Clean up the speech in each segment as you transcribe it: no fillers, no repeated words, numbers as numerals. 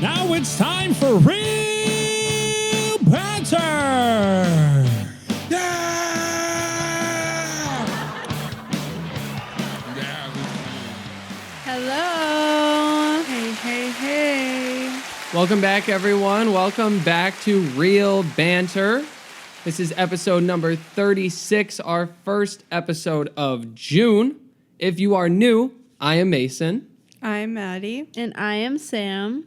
Now it's time for Real Banter! Hello. Hey. Welcome back, everyone. Welcome back to Real Banter. This is episode number 36, our first episode of June. If you are new, I am Mason. I'm Maddie. And I am Sam.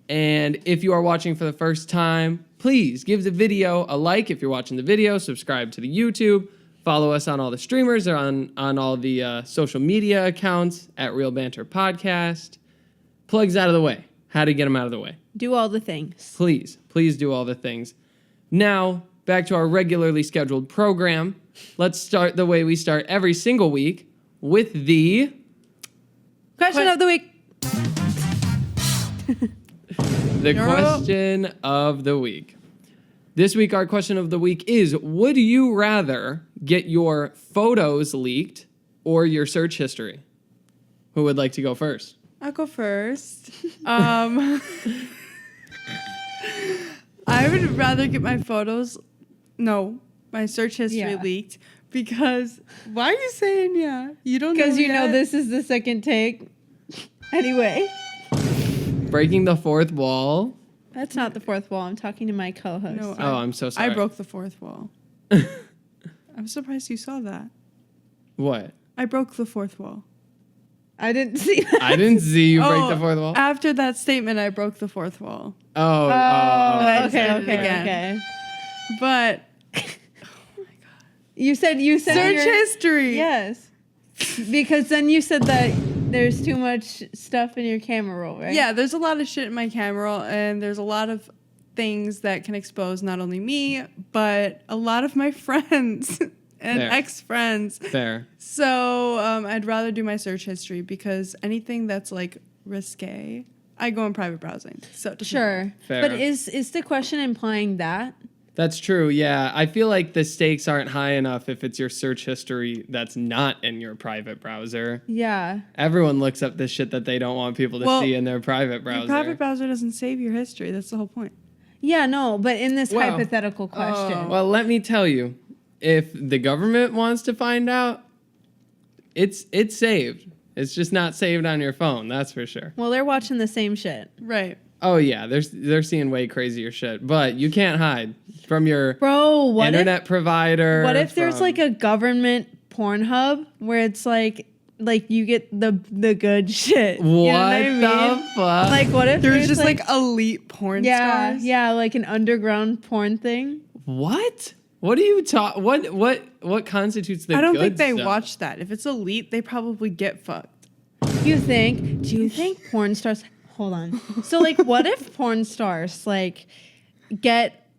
And if you are watching for the first time, please give the video a like if you're watching the video, subscribe to the YouTube, follow us on all the streamers or on all the social media accounts at Real Banter Podcast. Plugs out of the way. How to get them out of the way. Do all the things. Please do all the things. Now, back to our regularly scheduled program. Let's start the way we start every single week with the... Question of the week. The question of the week. This week, our question of the week is, would you rather get your photos leaked or your search history? Who would like to go first? I'll go first. I would rather get my search history leaked because why are you saying You don't know Because you know yet? this is the second take. Anyway. Breaking the fourth wall. That's not the fourth wall. I'm talking to my co-host. No, I'm so sorry. I broke the fourth wall. I'm surprised you saw that. What? I broke the fourth wall. I didn't see that. I didn't see you break the fourth wall. After that statement, I broke the fourth wall. Oh. Okay. But You said search history. Yes. Because then you said that there's too much stuff in your camera roll, right? Yeah, there's a lot of shit in my camera roll, and there's a lot of things that can expose not only me, but a lot of my friends and Fair. ex-friends. Fair. So I'd rather do my search history because anything that's like risque, I go in private browsing. So Sure. Fair. But is the question implying that? That's true, yeah. I feel like the stakes aren't high enough if it's your search history that's not in your private browser. Yeah. Everyone looks up the shit that they don't want people to see in their private browser. Your private browser doesn't save your history. That's the whole point. Yeah, no, but in this Well, hypothetical question. Well, let me tell you, if the government wants to find out, it's saved. It's just not saved on your phone, that's for sure. Well, they're watching the same shit. Right. Oh yeah, they're seeing way crazier shit, but you can't hide from your internet provider. What if there's like a government Pornhub where it's like you get the good shit? What, you know what I the mean? fuck? Like what if There's just like elite porn stars? Yeah, like an underground porn thing. What? What do you talk? What constitutes the? I don't good think they stuff? watch that. If it's elite, they probably get fucked. Do you think porn stars? Hold on. So like, what if porn stars like get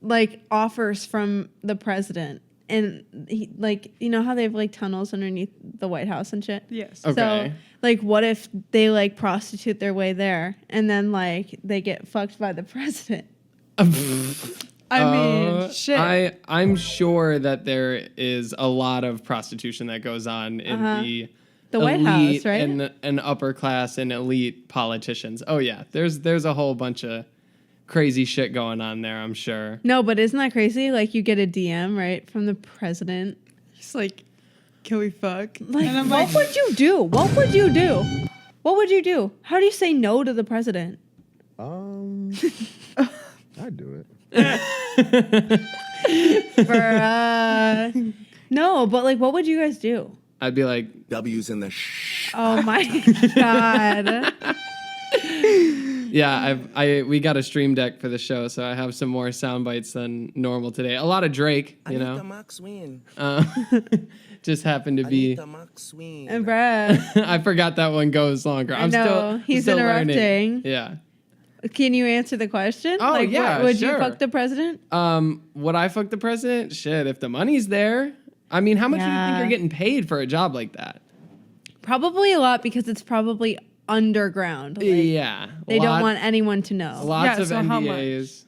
like offers from the president and he, like, you know how they have like tunnels underneath the White House and shit? Yes. Okay. So like, what if they like prostitute their way there and then like they get fucked by the president? I mean, shit. I'm sure that there is a lot of prostitution that goes on in the White elite House, right? and upper class and elite politicians. Oh yeah, there's a whole bunch of crazy shit going on there, I'm sure. No, but isn't that crazy? Like you get a DM right from the president. He's like, can we fuck? Like, and I'm what would you do? What would you do? What would you do? How do you say no to the president? I'd do it. No, but like, what would you guys do? I'd be like, W's in the Oh my god! yeah, we got a stream deck for the show, so I have some more sound bites than normal today. A lot of Drake, you know. Max win. Just happened to be. Max win. And bruh, I forgot that one goes longer. I know he's still interrupting. learning. Yeah. Can you answer the question? Oh, like, yeah, would sure. you fuck the president? Would I fuck the president? Shit, if the money's there. I mean, how much do you think you're getting paid for a job like that? Probably a lot because it's probably underground. Like, yeah. They don't want anyone to know. Lots of so how NDAs.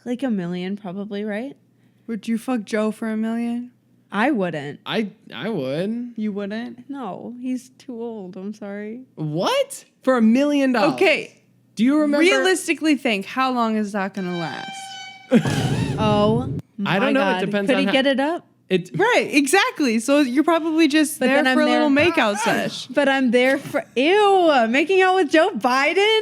Like $1 million, probably, right? Would you fuck Joe for $1 million? I wouldn't. I would. You wouldn't? No, he's too old. I'm sorry. What? For $1 million? Okay. Do you remember? Realistically, think how long is that going to last? Oh, I don't know. God. It depends Could on he how- get it up? It Right, exactly. So you're probably just But there then for I'm a little there- makeout sesh. But I'm there for making out with Joe Biden.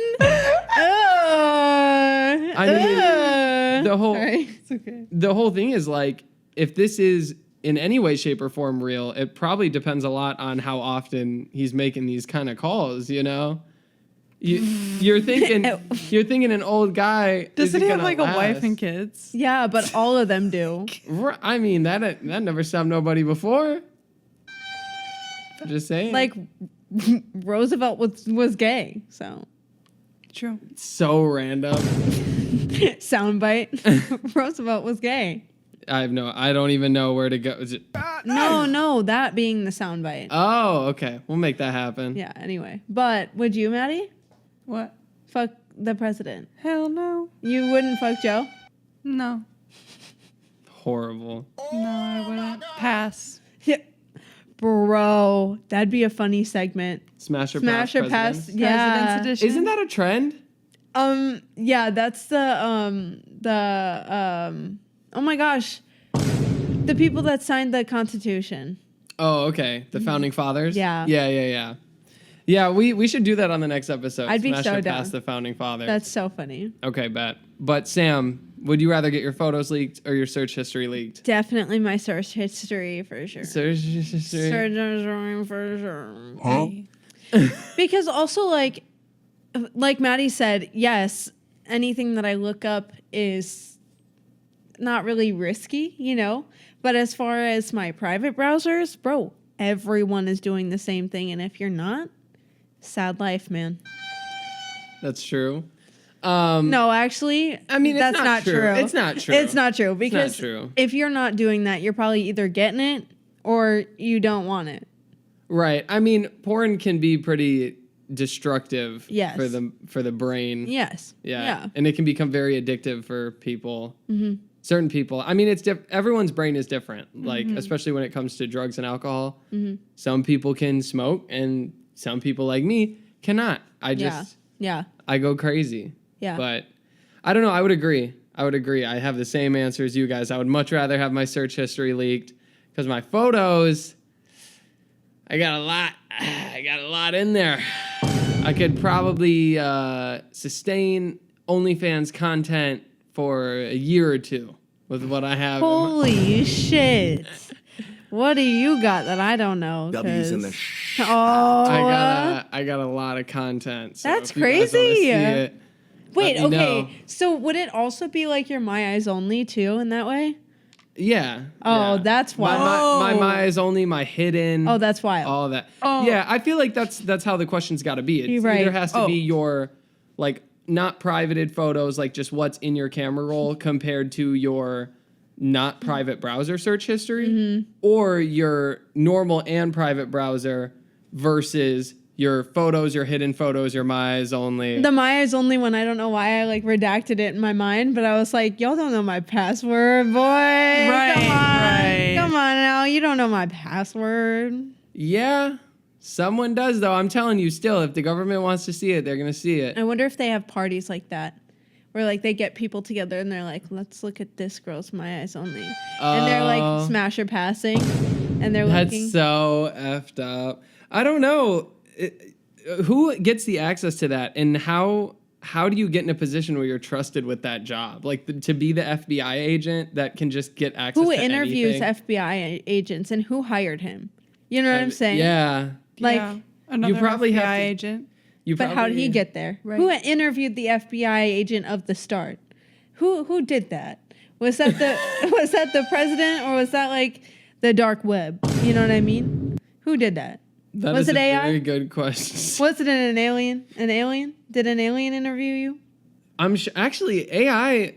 I mean, the whole Sorry, it's okay. the whole thing is like, if this is in any way, shape, or form real, it probably depends a lot on how often he's making these kind of calls. You know, you're thinking an old guy. Doesn't isn't he have gonna like a wife last. and kids? Yeah, but all of them do. I mean, that never stopped nobody before. Just saying. Like Roosevelt was gay, so True. so random. soundbite. Roosevelt was gay. I don't even know where to go. Is it? No, that being the soundbite. Oh, okay. We'll make that happen. Yeah. Anyway, but would you, Maddie, What? fuck the president? Hell no. You wouldn't fuck Joe? No. Horrible. No, I wouldn't. Pass. Yeah. Bro, that'd be a funny segment. Smash or Smash pass. or pass? presidents? Yeah. President's edition. Isn't that a trend? Yeah, that's the oh my gosh. The people that signed the Constitution. Oh, okay. The founding fathers. Yeah. Yeah. Yeah, we should do that on the next episode. I'd be Smash so or down. pass the founding fathers. That's so funny. Okay, bet. But Sam, would you rather get your photos leaked or your search history leaked? Definitely my search history for sure. Search history. Search history for sure. Huh? Because also like Maddie said, yes, anything that I look up is not really risky, you know? But as far as my private browsers, bro, everyone is doing the same thing. And if you're not, sad life, man. That's true. No, actually, I mean, it's that's not true. It's not true. It's not true because true. if you're not doing that, you're probably either getting it or you don't want it. Right. I mean, porn can be pretty destructive Yes. for the brain. Yes. Yeah. And it can become very addictive for people. Mm-hmm. Certain people. I mean, everyone's brain is different. Like, especially when it comes to drugs and alcohol. Mm-hmm. Some people can smoke and some people like me cannot. Yeah. I go crazy. Yeah. But I don't know. I would agree. I have the same answer as you guys. I would much rather have my search history leaked because my photos, I got a lot in there. I could probably sustain OnlyFans content for a year or two with what I have. Holy shit. What do you got that I don't know? W's in 'Cause- the I got a lot of content. So That's if you guys wanna crazy. see it, Wait, let me okay. know. So would it also be like your My Eyes Only too in that way? Yeah. Oh, yeah. that's My wild. is only my hidden. Oh, that's wild. All of that. Oh. Yeah, I feel like that's how the question's got to be. It You're right. either has to Oh. be your like not privated photos, like just what's in your camera roll compared to your not private browser search history, Mm-hmm. or your normal and private browser versus your photos, your hidden photos, your My Eyes Only. The My Eyes Only one, I don't know why I like redacted it in my mind, but I was like, y'all don't know my password, boy. Right. Come on now. You don't know my password. Yeah, someone does though. I'm telling you, still, if the government wants to see it, they're gonna see it. I wonder if they have parties like that. Where like they get people together and they're like, let's look at this girl's My Eyes Only. And they're like smash or passing. And they're That's looking. so effed up. I don't know. Who gets the access to that, and how do you get in a position where you're trusted with that job? Like to be the FBI agent that can just get access Who to interviews anything? FBI agents and who hired him? You know what I'm saying? Yeah. Like, Yeah. Another probably FBI have to- agent. You but how did he get there? Right. Who interviewed the FBI agent of the start? Who did that? Was that the was that the president or was that like the dark web? You know what I mean? Who did that? That Was is it a AI? very good question. Was it an alien? An alien? Did an alien interview you? I'm actually AI.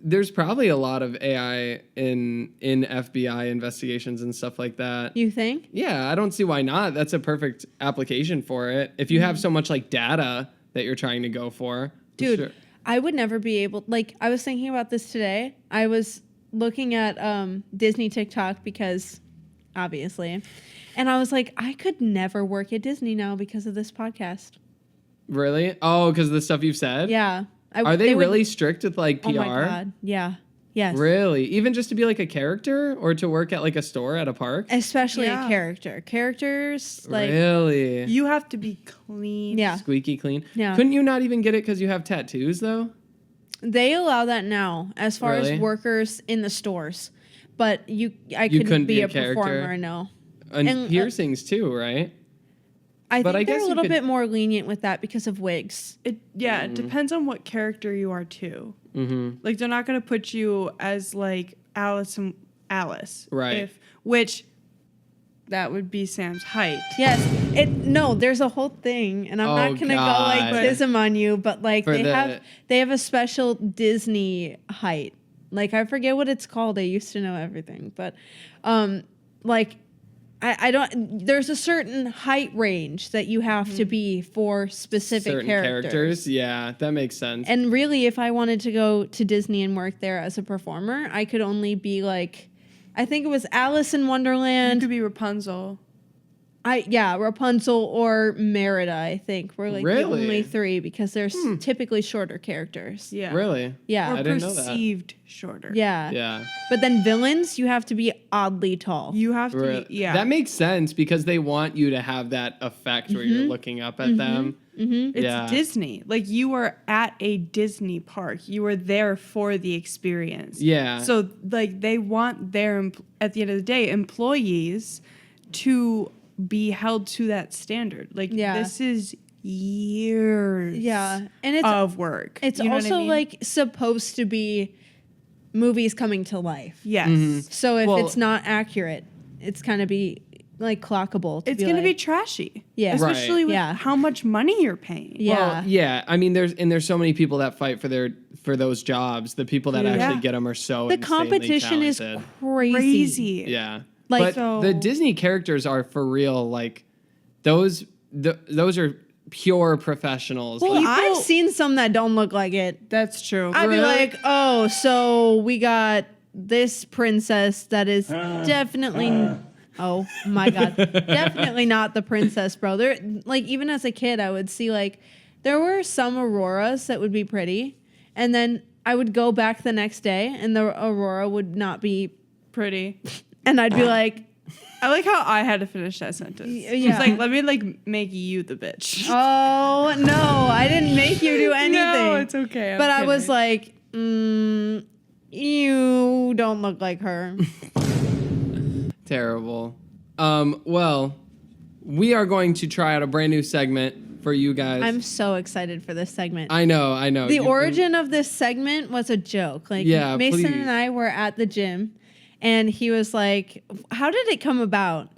There's probably a lot of AI in FBI investigations and stuff like that. You think? Yeah, I don't see why not. That's a perfect application for it. If you have so much like data that you're trying to go for. Dude, sure. I would never be able, like, I was thinking about this today. I was looking at Disney TikTok because, obviously, and I was like, I could never work at Disney now because of this podcast. Really? Oh, because of the stuff you've said? Yeah. Are they would- really strict with like PR? Oh my god. Yeah. Yes. Really? Even just to be like a character or to work at like a store at a park? Especially Yeah. a character. Characters like Really? You have to be clean. yeah. Squeaky clean. Yeah. Couldn't you not even get it because you have tattoos though? They allow that now as far Really? as workers in the stores. But I couldn't couldn't be be a a character? performer, no. And piercings too, right? I But think I they're guess a you little could- bit more lenient with that because of wigs. It depends on what character you are too. Mm-hmm. Like they're not gonna put you as like Alice and Alice, Right. Which that would be Sam's height. Yes. There's a whole thing, and I'm Oh, not gonna go like God. tism on you, but like For they have a special Disney height. Like I forget what it's called. I used to know everything, but like I don't. There's a certain height range that you have to be for specific Certain characters. Yeah, that makes sense. And really, if I wanted to go to Disney and work there as a performer, I could only be like, I think it was Alice in You Wonderland. could be Rapunzel. Rapunzel or Merida, I think, were like the Really? only three because they're typically shorter characters. Yeah. Really? Yeah. Or I didn't know that. perceived shorter. Yeah. Yeah. But then villains, you have to be oddly tall. You have to Re- be, yeah. That makes sense because they want you to have that effect where you're looking up at them. It's Yeah. Disney. Like you are at a Disney park. You are there for the experience. Yeah. So like they want their at the end of the day employees to be held to that standard. Like Yeah. this is years Yeah. And it's of work. it's You know what I also mean? like supposed to be movies coming to life. yes. So if Well- it's not accurate, it's kind of be like clockable. It's going to be like, trashy. Yeah. Right. Especially with Yeah. how much money you're paying. Yeah. Well, yeah. I mean, there's so many people that fight for those jobs. The people that actually get them are so the insanely competition is talented. Crazy. Yeah. Like- but So- the Disney characters are for real. Like those are pure professionals. Well, Like, I've seen some that don't look like it. That's true. I'd be Really? like, oh, so we got this princess that is definitely, oh my God, definitely not the princess, bro. There, like, even as a kid, I would see, like, there were some auroras that would be pretty. And then I would go back the next day and the aurora would not be, Pretty. and I'd be like, I like how I had to finish that sentence. yeah. She's like, let me like make you the bitch. oh, no, I didn't make you do anything. No, it's okay. I'm But I was kidding. like, you don't look like her. terrible. Well, we are going to try out a brand new segment for you guys. I'm so excited for this segment. I know. The origin of this segment was a joke. Like Yeah, Mason please. and I were at the gym and he was like, how did it come about?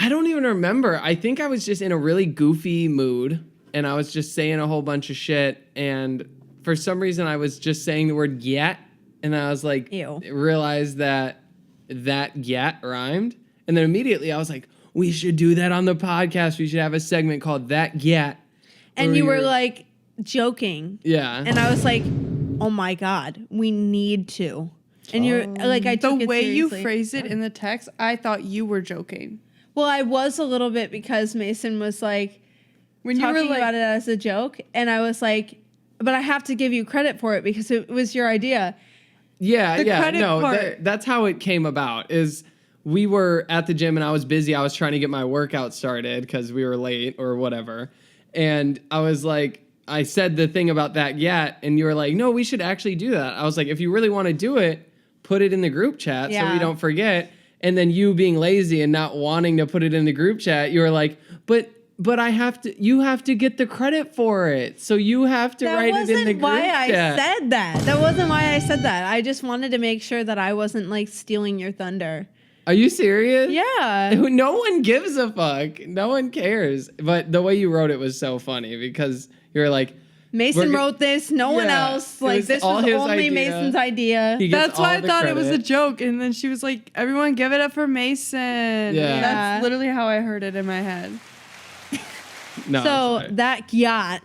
I don't even remember. I think I was just in a really goofy mood and I was just saying a whole bunch of shit. And for some reason, I was just saying the word Gyatt. And I was like, Ew. realized that Gyatt rhymed. And then immediately I was like, we should do that on the podcast. We should have a segment called That Gyatt. And where you were you're- like joking. yeah. And I was like, oh my God, we need to. And you're like, I the took it way you seriously. phrased it in the text, I thought you were joking. Well, I was a little bit because Mason was like, When you talking were like, about it as a joke. And I was like, but I have to give you credit for it because it was your idea. Yeah, The yeah, credit no, part. that's how it came about. Is we were at the gym and I was busy. I was trying to get my workout started because we were late or whatever. And I was like, I said the thing about that Gyatt, and you were like, no, we should actually do that. I was like, if you really want to do it, put it in the group chat so Yeah. we don't forget. And then you being lazy and not wanting to put it in the group chat, you were like, but you have to get the credit for it. So you have to write it in the group why I chat. said that. That wasn't why I said that. I just wanted to make sure that I wasn't like stealing your thunder. Are you serious? Yeah. No one gives a fuck. No one cares. But the way you wrote it was so funny because you were like, Mason We're- wrote this, no one Yeah, else. it Like was this all was his only idea. Mason's idea. he gets that's why all I the thought it was a credit. joke. And then she was like, everyone give it up for Mason. Yeah. That's literally how I heard it in my head. No, So sorry. that Gyatt,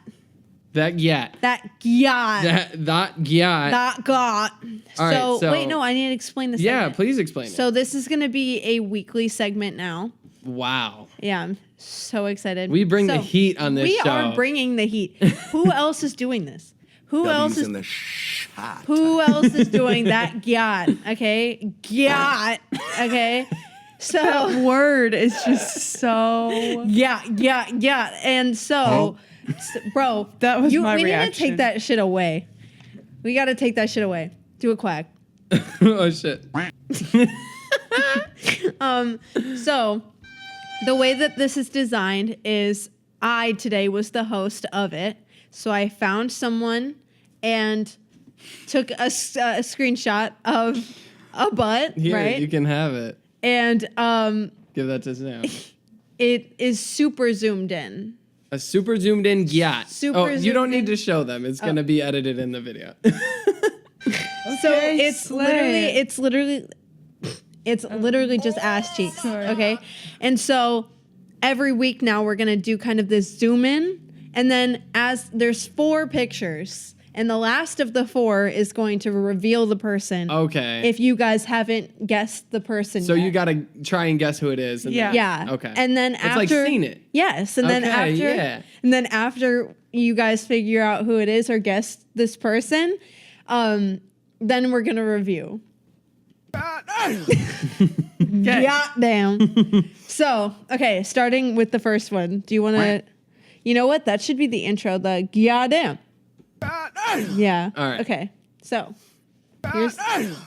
that Gyatt. that Gyatt, That Gyatt. that got. All right, So wait, no, I need to explain this. Yeah, segment. please explain it. So this is going to be a weekly segment now. Wow. Yeah, I'm so excited. We bring the So, heat on this we show. are bringing the heat. Who else is doing this? Who else is in the shot. Who else is doing that? Gyatt. Okay. Gyatt. Okay. So That word is just so. yeah. And so, bro, That was my we need to reaction. take that shit away. We got to take that shit away. Do a quack. Oh shit. So the way that this is designed is I today was the host of it. So I found someone and took a screenshot of a butt, Here, right? you can have it. And Give that to Sam. it is super zoomed in. A super zoomed in Gyatt. Super Oh, you don't zoomed need in. to show them. It's gonna be edited in the video. So Okay, it's slay. literally just ass cheeks. Sorry. Okay. And so every week now we're gonna do kind of this zoom in, and then as there's 4 pictures, and the last of the 4 is going to reveal the person. Okay. If you guys haven't guessed the person So yet. you gotta try and guess who it is. And Yeah. then- Yeah. Okay. And then It's after like seen it. Yes. And then Okay, after yeah. and then after you guys figure out who it is or guess this person, then we're gonna review. Yeah, damn. So, okay, starting with the first one. Do you wanna you know what? That should be the intro, the yeah damn. Yeah. All right. Okay. So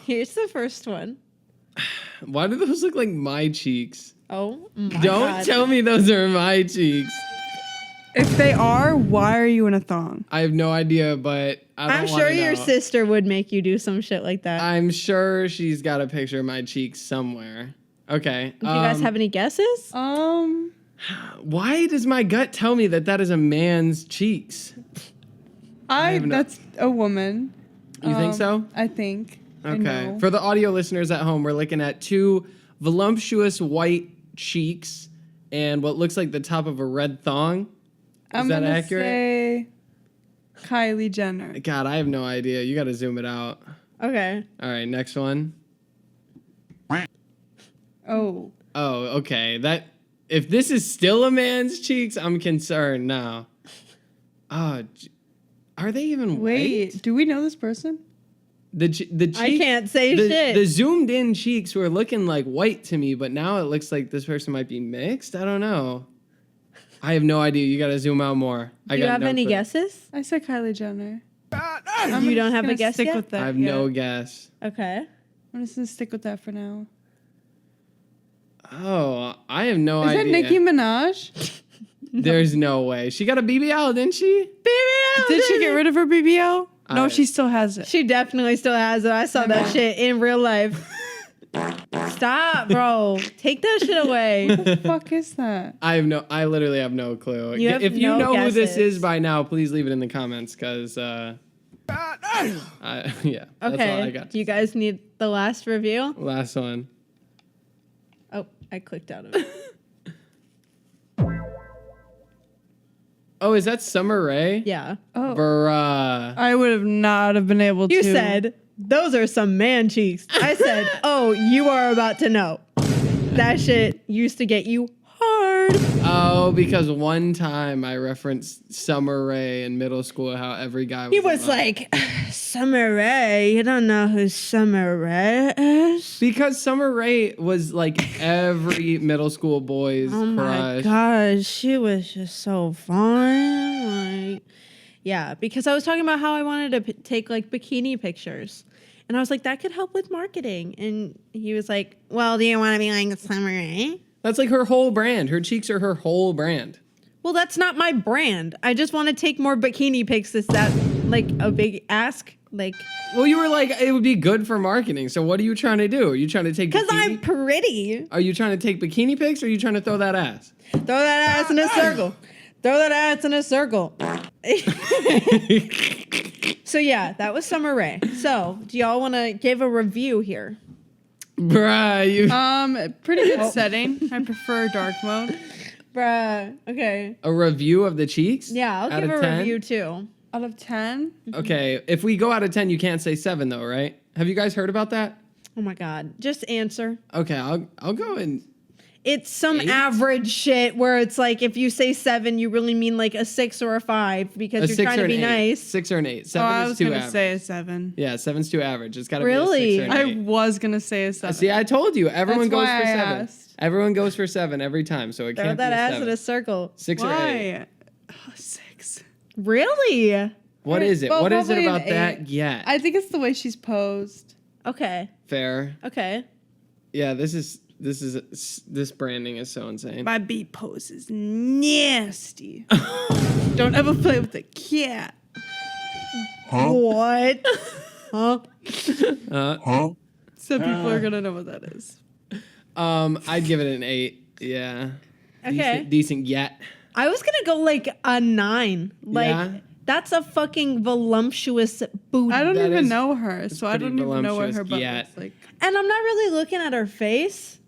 here's the first one. Why do those look like my cheeks? Oh my Don't God. tell me those are my cheeks. If they are, why are you in a thong? I have no idea, but I don't I'm wanna sure your know. sister would make you do some shit like that. I'm sure she's got a picture of my cheeks somewhere. Okay. Do you guys have any guesses? Why does my gut tell me that that is a man's cheeks? have no- That's a woman. You think so? I think. I Okay. know. For the audio listeners at home, we're looking at 2 voluptuous white cheeks and what looks like the top of a red thong. I'm that gonna accurate? say Kylie Jenner. God, I have no idea. You got to zoom it out. Okay. All right, next one. Oh, Oh, okay. If this is still a man's cheeks, I'm concerned now. Oh, are they even wait. white? Do we know this person? The cheek, I can't say the, shit. The zoomed in cheeks were looking like white to me, but now it looks like this person might be mixed. I don't know. I have no idea. You got to zoom out more. Do you have any guesses? I said Kylie Jenner. You don't have a gonna guess stick yet? with that. I have yeah. no guess. Okay. I'm just gonna stick with that for now. Oh, I have no Is idea. that Nicki Minaj? There's no way. She got a BBL, didn't she? Did she get rid of her BBL? No, I- she still has it. She definitely still has it. I saw that shit in real life. Stop, bro. Take that shit away. What the fuck is that? I literally have no clue. You have If you no know who this guesses. is by now, please leave it in the comments because yeah, that's all I Okay. got. You guys need the last review? Last one. Oh, I clicked out of it. Oh, is that Summer Rae? Yeah. Oh, Bruh. I would have not have been able to. You said, those are some man cheeks. I said, oh, you are about to know. That shit used to get you hard. Oh, because one time I referenced Summer Rae in middle school, how every guy was He was about- like, Summer Rae, you don't know who Summer Rae is? Because Summer Rae was like every middle school boy's Oh my crush. god, she was just so fun. Like, yeah, because I was talking about how I wanted to take like bikini pictures. And I was like, that could help with marketing. And he was like, well, do you want to be like Summer Rae? That's like her whole brand. Her cheeks are her whole brand. Well, that's not my brand. I just want to take more bikini pics. Is that like a big ask? Like, Well, you were like, it would be good for marketing. So what are you trying to do? Are you trying to take because bikini? I'm pretty. Are you trying to take bikini pics or are you trying to throw that ass? Throw that ass in a circle. Throw that ass in a circle. So yeah, that was Summer Rae. So do y'all want to give a review here? Bruh, you Pretty good setting. I prefer dark mode. Bruh. Okay. a review of the cheeks? Yeah, I'll Out give of a 10? review too. Out of 10, Okay, if we go out of 10, you can't say 7 though, right? Have you guys heard about that? Oh my god. Just answer. Okay, I'll go and It's some 8? average shit where it's like if you say 7, you really mean like a 6 or a 5 because you're trying to be nice. 6 or an 8. Oh, 7 I is was too gonna average. say a 7. Yeah, 7's too average. It's got to Really? be a 6 or I an 8. was gonna say a 7. See, I told you. Everyone That's goes why for I 7. asked. Everyone goes for 7 every time, so it Throw can't that be a ass 7. in a circle. 6 or 8. Why? Oh, 6. Really? What is it? Well, What is it probably an about that 8. yet? I think it's the way she's posed. Okay. Fair. Okay. Yeah, this branding is so insane. My beat pose is nasty. Don't ever play with the cat. What? Huh? Some people are gonna know what that is. I'd give it an 8. Yeah. Okay. Decent yet. I was gonna go like a 9. Like Yeah? that's a fucking voluptuous booty. I don't That even is- know her, so I pretty don't even know what voluptuous her butt Gyatt. looks like. And I'm not really looking at her face.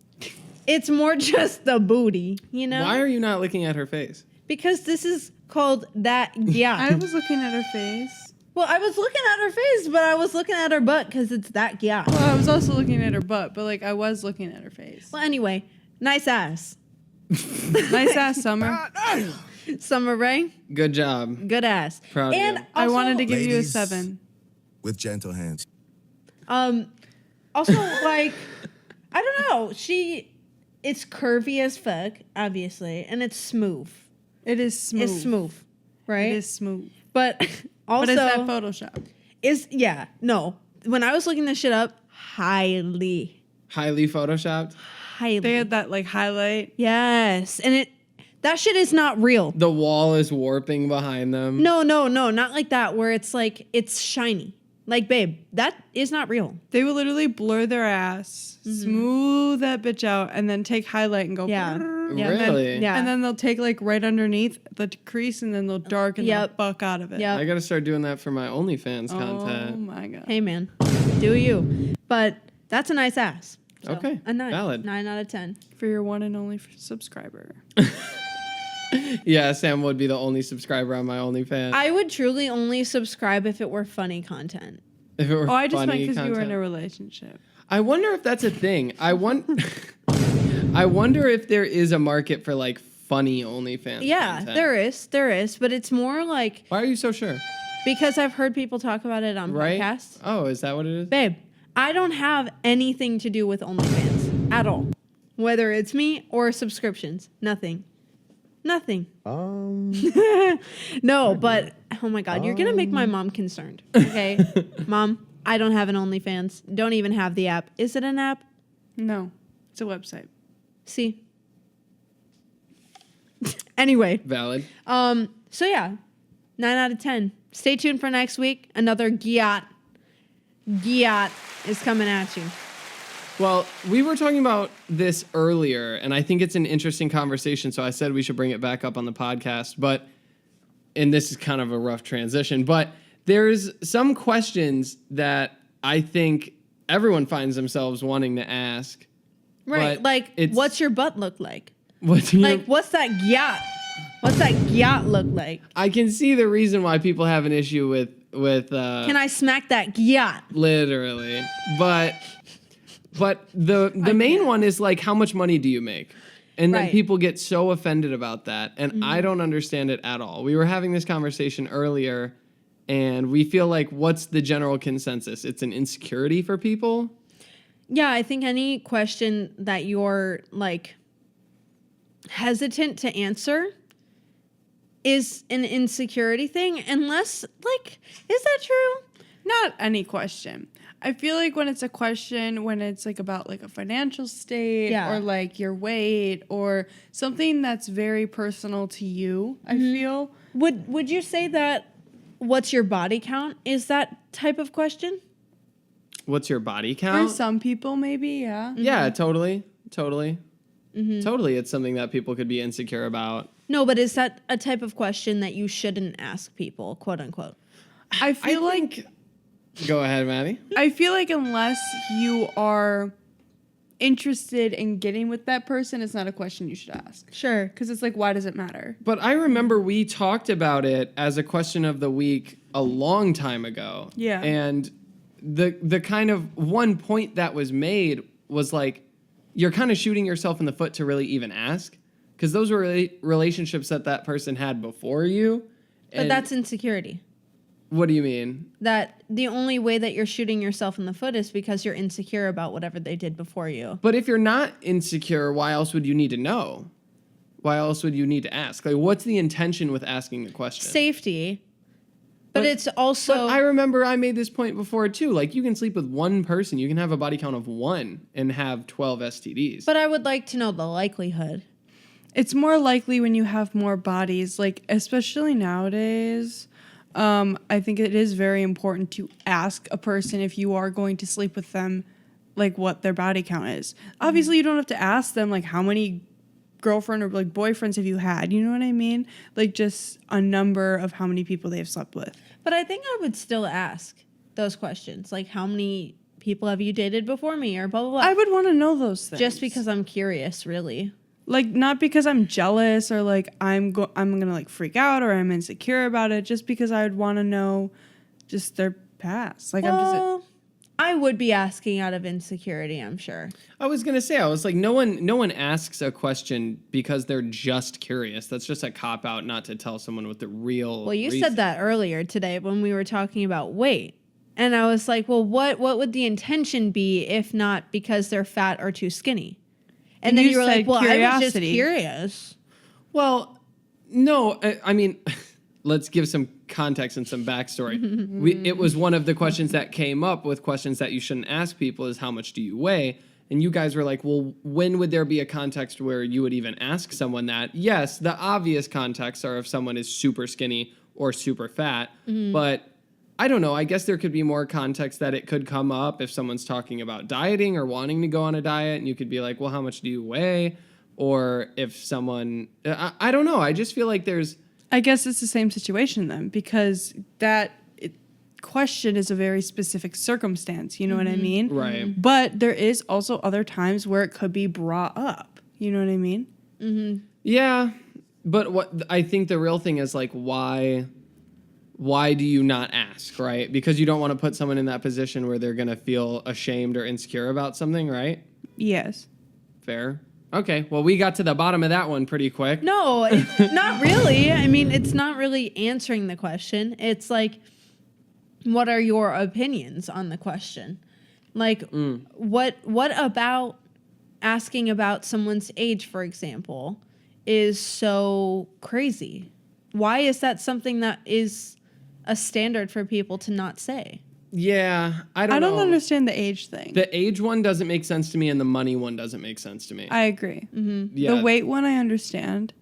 It's more just the booty, you know? Why are you not looking at her face? Because this is called that I Gyatt. was looking at her face. Well, I was looking at her face, but I was looking at her butt because it's that Gyatt. Well, I was also looking at her butt, but like I was looking at her face. Well, anyway, nice ass. Nice ass Summer. Summer Rae, Good job. good ass. Proud of and you. I also, wanted to give you a Ladies. 7. With gentle hands. Also, like, I don't know. It's curvy as fuck, obviously, and it's smooth. It is smooth. It's smooth, right? It is smooth. But also, But is that Photoshop? No. When I was looking this shit up, highly. Highly photoshopped. They had that like highlight. Yes. And that shit is not real. The wall is warping behind them. No, not like that, where it's like, it's shiny. Like, babe, that is not real. They will literally blur their ass, smooth that bitch out, and then take highlight and go. Yeah. brrrr, Yeah. And then, Really? Yeah. and then they'll take like right underneath the crease, and then they'll darken Yep. the fuck out of it. Yep. I gotta start doing that for my OnlyFans Oh content. my god. Hey, man, do you. But that's a nice ass. So, Okay, A 9. valid. 9 out of 10. For your one and only subscriber. Yeah, Sam would be the only subscriber on my OnlyFans. I would truly only subscribe if it were funny content. if it were Oh, I just meant funny because you were in content. a relationship. I wonder if that's a thing. I wonder if there is a market for like funny OnlyFans. Yeah, content. there is, but it's more like Why are you so sure? because I've heard people talk about it on Right? podcasts. Oh, is that what it is? Babe, I don't have anything to do with OnlyFans at all. Whether it's me or subscriptions. Nothing. No, but oh my god, you're gonna make my mom concerned. Okay? Mom, I don't have an OnlyFans. Don't even have the app. Is it an app? No, it's a website. See? Anyway. Valid. So yeah, 9 out of 10. Stay tuned for next week. Another Gyatt is coming at you. Well, we were talking about this earlier, and I think it's an interesting conversation, so I said we should bring it back up on the podcast. And this is kind of a rough transition, but there's some questions that I think everyone finds themselves wanting to ask. Right. But Like, it's- what's your butt look like? What's your, Like, what's that Gyatt? What's that Gyatt look like? I can see the reason why people have an issue with Can I smack that Gyatt? literally, but the main one is like, how much money do you make? And then Right. people get so offended about that, and I don't understand it at all. We were having this conversation earlier, and we feel like, what's the general consensus? It's an insecurity for people. Yeah, I think any question that you're like hesitant to answer is an insecurity thing, unless like, is that true? Not any question. I feel like when it's a question, when it's like about like a financial state Yeah. or like your weight or something that's very personal to you, I feel. Would you say that what's your body count is that type of question? What's your body For count? some people, maybe, yeah. Yeah, totally. Totally, it's something that people could be insecure about. No, but is that a type of question that you shouldn't ask people, quote unquote? I feel like Go ahead, Maddie. I feel like unless you are interested in getting with that person, it's not a question you should ask. Sure. Because it's like, why does it matter? But I remember we talked about it as a question of the week a long time ago. Yeah. And the kind of one point that was made was like, you're kind of shooting yourself in the foot to really even ask, because those were relationships that person had before you. But And that's insecurity. what do you mean? That the only way that you're shooting yourself in the foot is because you're insecure about whatever they did before you. But if you're not insecure, why else would you need to know? Why else would you need to ask? Like, what's the intention with asking the question? Safety. But it's also... But I remember I made this point before, too. Like, you can sleep with one person. You can have a body count of 1 and have 12 STDs. But I would like to know the likelihood. It's more likely when you have more bodies, like, especially nowadays. I think it is very important to ask a person if you are going to sleep with them, like, what their body count is. Obviously, you don't have to ask them, like, how many girlfriend or like boyfriends have you had, you know what I mean? Like, just a number of how many people they have slept with. But I think I would still ask those questions, like how many people have you dated before me, or blah blah blah. I would want to know those things just because I'm curious, really. like, not because I'm jealous or like I'm gonna like freak out or I'm insecure about it, just because I would want to know just their past. Like, Well, I would be asking out of insecurity, I'm sure. I was gonna say, I was like, no one asks a question because they're just curious. That's just a cop out not to tell someone what the real. Well, you reason. said that earlier today when we were talking about weight. And I was like, well, what would the intention be if not because they're fat or too skinny? And then you you were like, said well, I was just curiosity. curious. Well, no, I mean, let's give some context and some backstory. It was one of the questions that came up with questions that you shouldn't ask people is how much do you weigh? And you guys were like, well, when would there be a context where you would even ask someone that? Yes, the obvious contexts are if someone is super skinny or super fat. But I don't know. I guess there could be more context that it could come up if someone's talking about dieting or wanting to go on a diet. And you could be like, well, how much do you weigh? Or if someone, I don't know. I just feel like I guess it's the same situation then, because that question is a very specific circumstance, you know what I mean? Right. But there is also other times where it could be brought up, you know what I mean? Yeah, but what I think the real thing is like, why do you not ask, right? Because you don't want to put someone in that position where they're going to feel ashamed or insecure about something, right? Yes. Fair. Okay, well, we got to the bottom of that one pretty quick. No, it's not really. I mean, it's not really answering the question. It's like, what are your opinions on the question? Like, what about asking about someone's age, for example, is so crazy? Why is that something that is a standard for people to not say? Yeah, I I don't don't know. understand the age thing. The age one doesn't make sense to me, and the money one doesn't make sense to me. I agree. Yeah. The weight one I understand.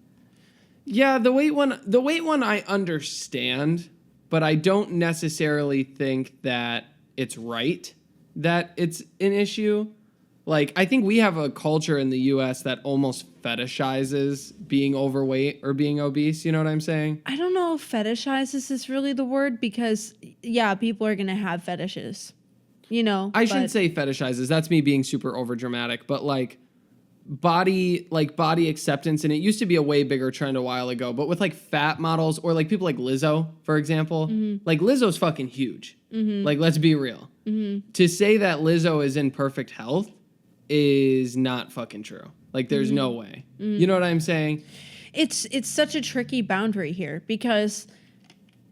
Yeah, the weight one I understand, but I don't necessarily think that it's right that it's an issue. Like, I think we have a culture in the US that almost fetishizes being overweight or being obese, you know what I'm saying? I don't know if fetishizes is really the word, because yeah, people are going to have fetishes, you know. I shouldn't say fetishizes. That's me being super overdramatic, but like body acceptance, and it used to be a way bigger trend a while ago, but with like fat models or like people like Lizzo, for example, like Lizzo's fucking huge. Like, let's be real. To say that Lizzo is in perfect health is not fucking true. Like, there's no way. You know what I'm saying? It's such a tricky boundary here, because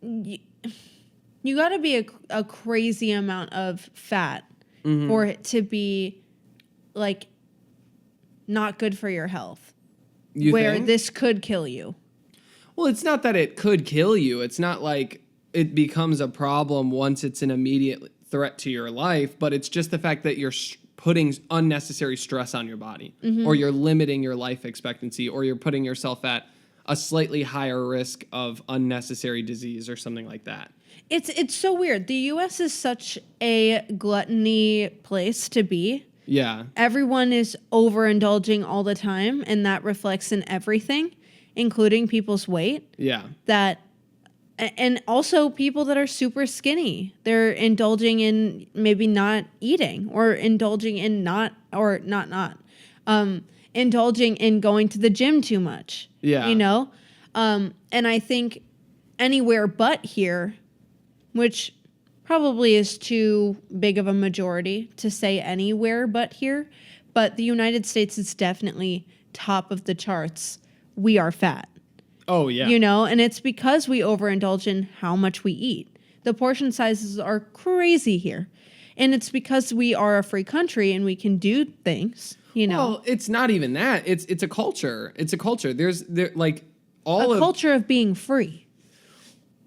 you got to be a crazy amount of fat for it to be like not good for your health. You where think? this could kill you. Well, it's not that it could kill you. It's not like it becomes a problem once it's an immediate threat to your life, but it's just the fact that you're putting unnecessary stress on your body, or you're limiting your life expectancy, or you're putting yourself at a slightly higher risk of unnecessary disease or something like that. It's so weird. The US is such a gluttony place to be. Yeah. Everyone is overindulging all the time, and that reflects in everything, including people's weight. Yeah. And also people that are super skinny. They're indulging in maybe not eating, or indulging in indulging in going to the gym too much. Yeah. You know? And I think anywhere but here, which probably is too big of a majority to say anywhere but here, but the United States is definitely top of the charts. We are fat. Oh, yeah. You know, and it's because we overindulge in how much we eat. The portion sizes are crazy here. And it's because we are a free country and we can do things, you know. Well, it's not even that. It's a culture. It's a culture. There's like all A of culture of being free.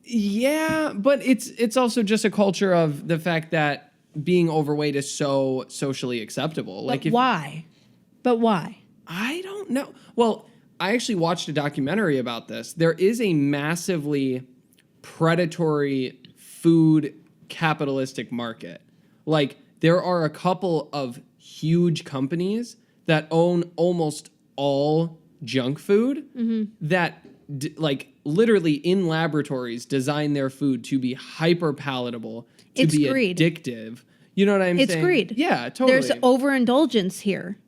Yeah, but it's also just a culture of the fact that being overweight is so socially acceptable. But why? But why? I don't know. Well, I actually watched a documentary about this. There is a massively predatory food capitalistic market. Like, there are a couple of huge companies that own almost all junk food that, like, literally in laboratories design their food to be hyper palatable, to It's be greed. addictive. You know what I'm saying? It's greed. Yeah, totally. There's overindulgence here.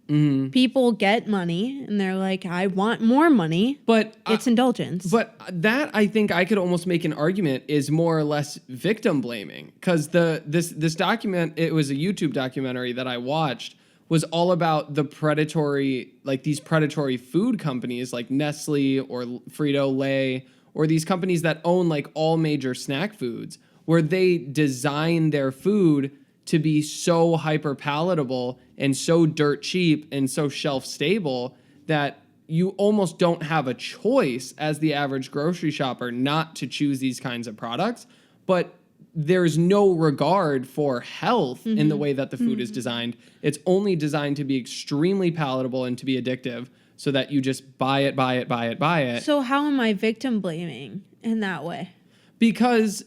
People get money and they're like, I want more money. But It's indulgence. But that, I think I could almost make an argument, is more or less victim blaming, because this document, it was a YouTube documentary that I watched, was all about the predatory, like these predatory food companies like Nestle or Frito-Lay, or these companies that own like all major snack foods, where they design their food to be so hyper palatable and so dirt cheap and so shelf stable that you almost don't have a choice as the average grocery shopper not to choose these kinds of products. But there's no regard for health in the way that the food is designed. It's only designed to be extremely palatable and to be addictive, so that you just buy it. So how am I victim blaming in that way? Because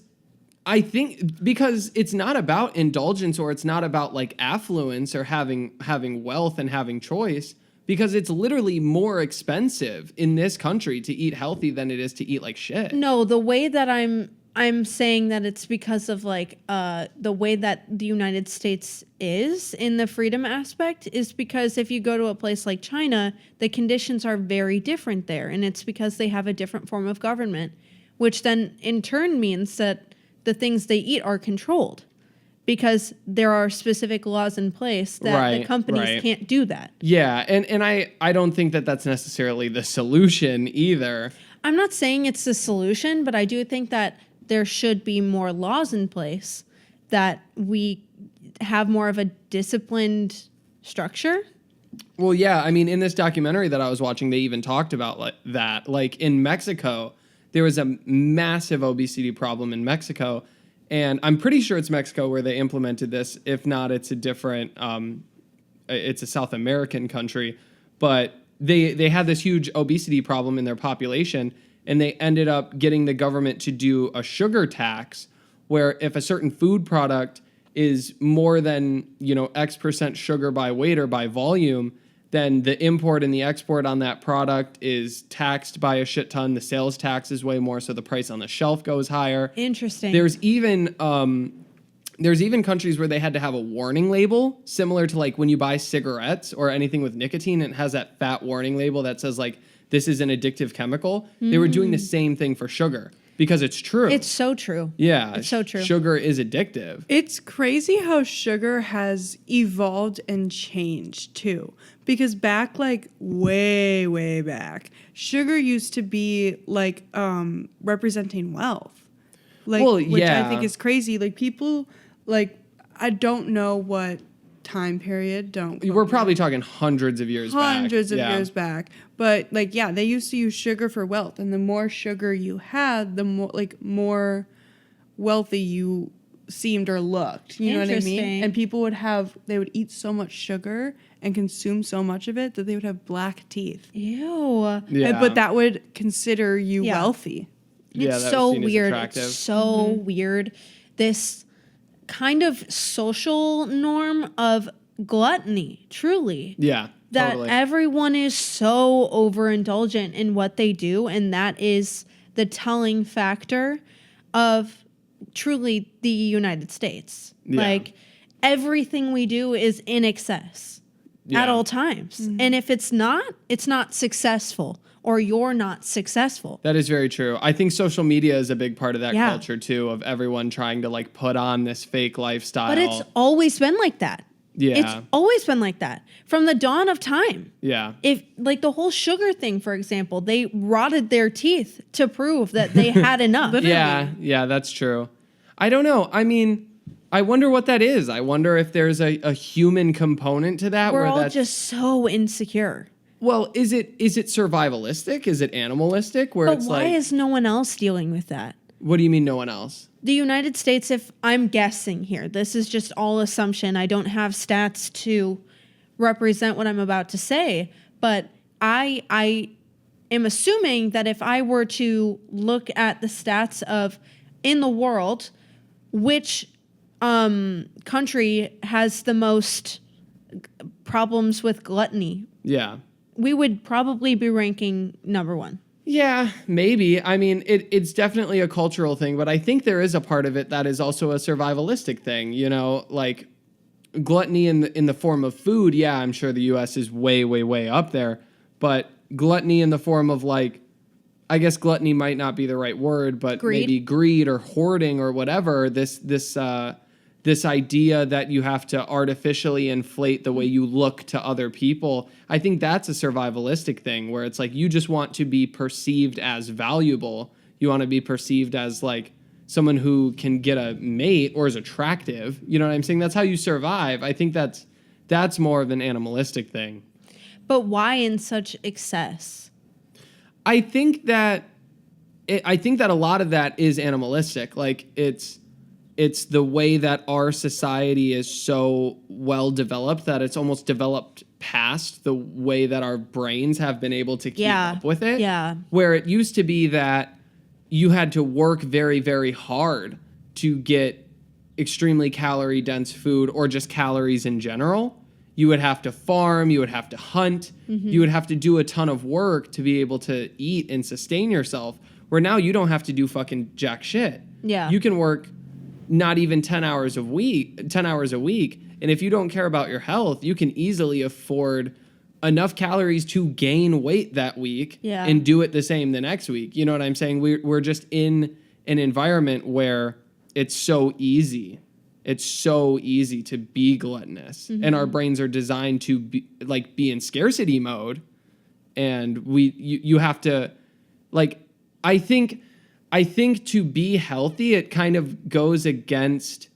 it's not about indulgence, or it's not about like affluence or having wealth and having choice, because it's literally more expensive in this country to eat healthy than it is to eat like shit. No, the way that I'm saying that it's because of like the way that the United States is in the freedom aspect is because if you go to a place like China, the conditions are very different there, and it's because they have a different form of government, which then in turn means that the things they eat are controlled because there are specific laws in place that the companies can't do that. Yeah, and I don't think that that's necessarily the solution either. I'm not saying it's the solution, but I do think that there should be more laws in place that we have more of a disciplined structure. Well, yeah, I mean, in this documentary that I was watching, they even talked about that. Like in Mexico, there was a massive obesity problem in Mexico, and I'm pretty sure it's Mexico where they implemented this. If not, it's a different, it's a South American country, but they had this huge obesity problem in their population, and they ended up getting the government to do a sugar tax, where if a certain food product is more than, X% sugar by weight or by volume, then the import and the export on that product is taxed by a shit ton. The sales tax is way more, so the price on the shelf goes higher. Interesting. There's even countries where they had to have a warning label, similar to like when you buy cigarettes or anything with nicotine, and it has that fat warning label that says like, this is an addictive chemical. They were doing the same thing for sugar, because it's true. It's so true. Yeah. It's so true. Sugar is addictive. It's crazy how sugar has evolved and changed too. Because back like way, way back, sugar used to be like representing wealth. Like, Well, which yeah. I think is crazy. Like people like, I don't know what time period, We're probably talking hundreds of years back. Hundreds of years back. But like, yeah, they used to use sugar for wealth. And the more sugar you had, the more wealthy you seemed or looked. You know what I mean? Interesting. And people they would eat so much sugar and consume so much of it that they would have black teeth. Ew. Yeah. But that would consider you Yeah. wealthy. Yeah, It's that was so seen as weird. attractive. It's so weird. This kind of social norm of gluttony, truly. Yeah, That totally. everyone is so overindulgent in what they do, and that is the telling factor of truly the United States. Yeah. Like everything we do is in excess at Yeah. all times. And if it's not successful, or you're not successful. That is very true. I think social media is a big part of that Yeah. culture too, of everyone trying to like put on this fake lifestyle. But it's always been like that. Yeah. It's always been like that from the dawn of time. Yeah. If like the whole sugar thing, for example, they rotted their teeth to prove that they had enough. Yeah, that's true. I don't know. I mean, I wonder what that is. I wonder if there's a human component to that. We're where all that's, just so insecure. well, is it survivalistic? Is it animalistic? Where But it's why like, is no one else dealing with that? what do you mean no one else? The United States, if I'm guessing here, this is just all assumption. I don't have stats to represent what I'm about to say, but I am assuming that if I were to look at the stats of in the world, which country has the most problems with gluttony, Yeah. we would probably be ranking number one. Yeah, maybe. I mean, it's definitely a cultural thing, but I think there is a part of it that is also a survivalistic thing. You know, like gluttony in the form of food. Yeah, I'm sure the U.S. is way, way, way up there. But gluttony in the form of like, I guess gluttony might not be the right word, but Greed. maybe greed or hoarding or whatever. This idea that you have to artificially inflate the way you look to other people, I think that's a survivalistic thing where it's like you just want to be perceived as valuable. You want to be perceived as like someone who can get a mate or is attractive. You know what I'm saying? That's how you survive. I think that's more of an animalistic thing. But why in such excess? I think that a lot of that is animalistic. Like it's the way that our society is so well developed that it's almost developed past the way that our brains have been able to keep up with it. Yeah. Where it used to be that you had to work very, very hard to get extremely calorie dense food or just calories in general. You would have to farm, you would have to hunt, you would have to do a ton of work to be able to eat and sustain yourself. Where now you don't have to do fucking jack shit. Yeah. You can work not even 10 hours a week, and if you don't care about your health, you can easily afford enough calories to gain weight that week and do it the same the next week. You know what I'm saying? We're just in an environment where it's so easy. It's so easy to be gluttonous, and our brains are designed to be in scarcity mode, and you have to like I think to be healthy, it kind of goes against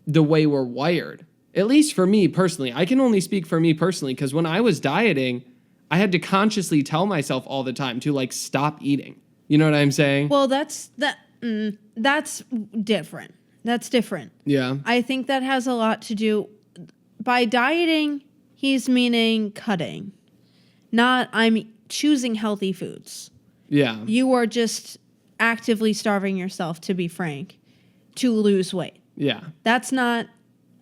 the way we're wired. At least for me personally. I can only speak for me personally because when I was dieting, I had to consciously tell myself all the time to like stop eating. You know what I'm saying? Well, that's different. That's different. Yeah. I think that has a lot to do by dieting. He's meaning cutting, not I'm choosing healthy foods. Yeah. You are just actively starving yourself, to be frank, to lose weight. Yeah. That's not,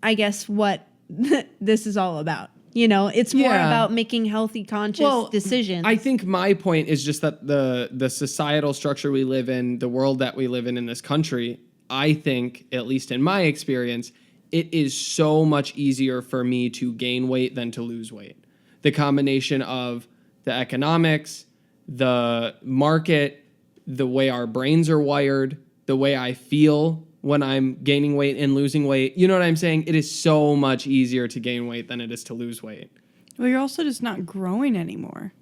I guess, what this is all about. You know, it's more about making healthy, conscious decisions. I think my point is just that the societal structure we live in, the world that we live in this country, I think, at least in my experience, it is so much easier for me to gain weight than to lose weight. The combination of the economics, the market, the way our brains are wired, the way I feel when I'm gaining weight and losing weight. You know what I'm saying? It is so much easier to gain weight than it is to lose weight. Well, you're also just not growing anymore.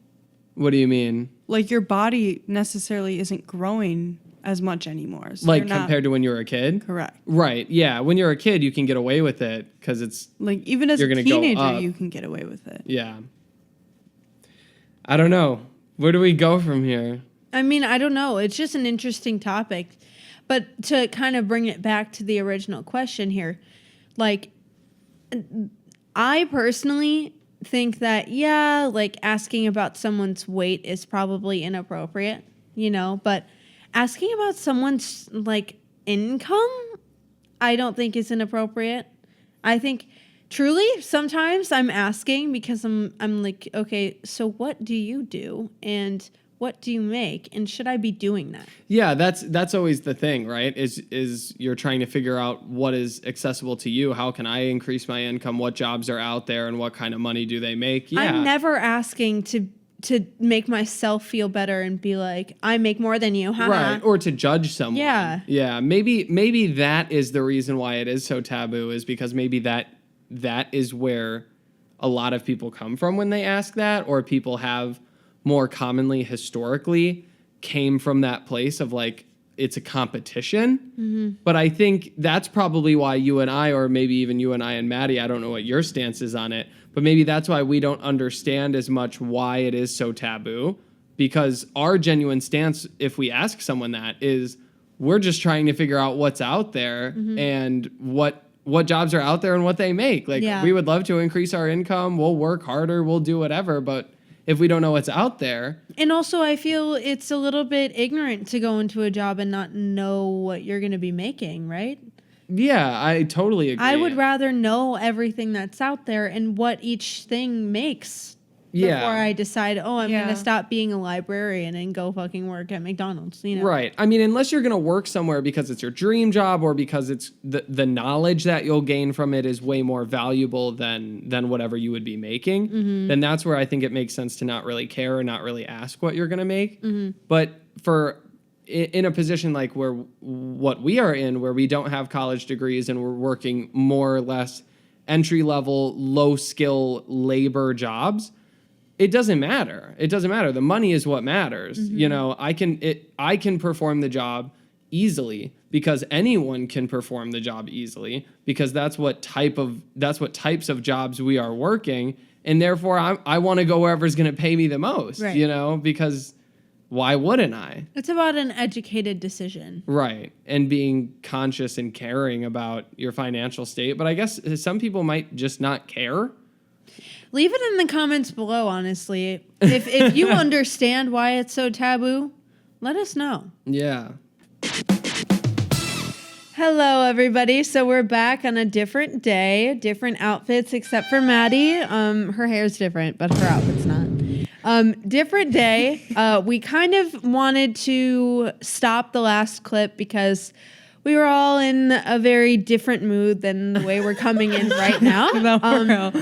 What do you mean? Like your body necessarily isn't growing as much anymore. So Like you're not- compared to when you were a kid? Correct. Right. Yeah. When you're a kid, you can get away with it because it's, Like even as You're a gonna go teenager, up. you can get away with it. yeah. I don't know. Where do we go from here? I mean, I don't know. It's just an interesting topic. But to kind of bring it back to the original question here, like, I personally think that, yeah, like asking about someone's weight is probably inappropriate, you know, but asking about someone's like income, I don't think is inappropriate. I think truly sometimes I'm asking because I'm like, okay, so what do you do? And what do you make? And should I be doing that? Yeah, that's always the thing, right? Is you're trying to figure out what is accessible to you. How can I increase my income? What jobs are out there and what kind of money do they make? Yeah. I'm never asking to make myself feel better and be like, I make more than you. Haha. Right, or to judge someone. Yeah. Yeah, maybe that is the reason why it is so taboo, is because maybe that that is where a lot of people come from when they ask that, or people have more commonly historically came from that place of like, it's a competition. But I think that's probably why you and I, or maybe even you and I and Maddie, I don't know what your stance is on it, but maybe that's why we don't understand as much why it is so taboo, because our genuine stance, if we ask someone that, is we're just trying to figure out what's out there and what jobs are out there and what they make. Like, we would love to increase our income. We'll work harder. We'll do whatever. But if we don't know what's out there. And also, I feel it's a little bit ignorant to go into a job and not know what you're going to be making, right? Yeah, I totally agree. I would rather know everything that's out there and what each thing makes before I decide, I'm going to stop being a librarian and go fucking work at McDonald's, you know? Right. I mean, unless you're going to work somewhere because it's your dream job or because it's the knowledge that you'll gain from it is way more valuable than whatever you would be making, then that's where I think it makes sense to not really care or not really ask what you're going to make. But in a position like what we are in, where we don't have college degrees and we're working more or less entry-level, low-skill labor jobs, it doesn't matter. It doesn't matter. The money is what matters. You know, I can perform the job easily because anyone can perform the job easily because that's what types of jobs we are working, and therefore I want to go wherever's going to pay me the most. Right. You know, because why wouldn't I? It's about an educated decision. Right. And being conscious and caring about your financial state. But I guess some people might just not care. Leave it in the comments below, honestly. If you understand why it's so taboo, let us know. Yeah. Hello, everybody. So we're back on a different day, different outfits, except for Maddie. Her hair's different, but her outfit's not. Different day. We kind of wanted to stop the last clip because we were all in a very different mood than the way we're coming in right now. No, for real.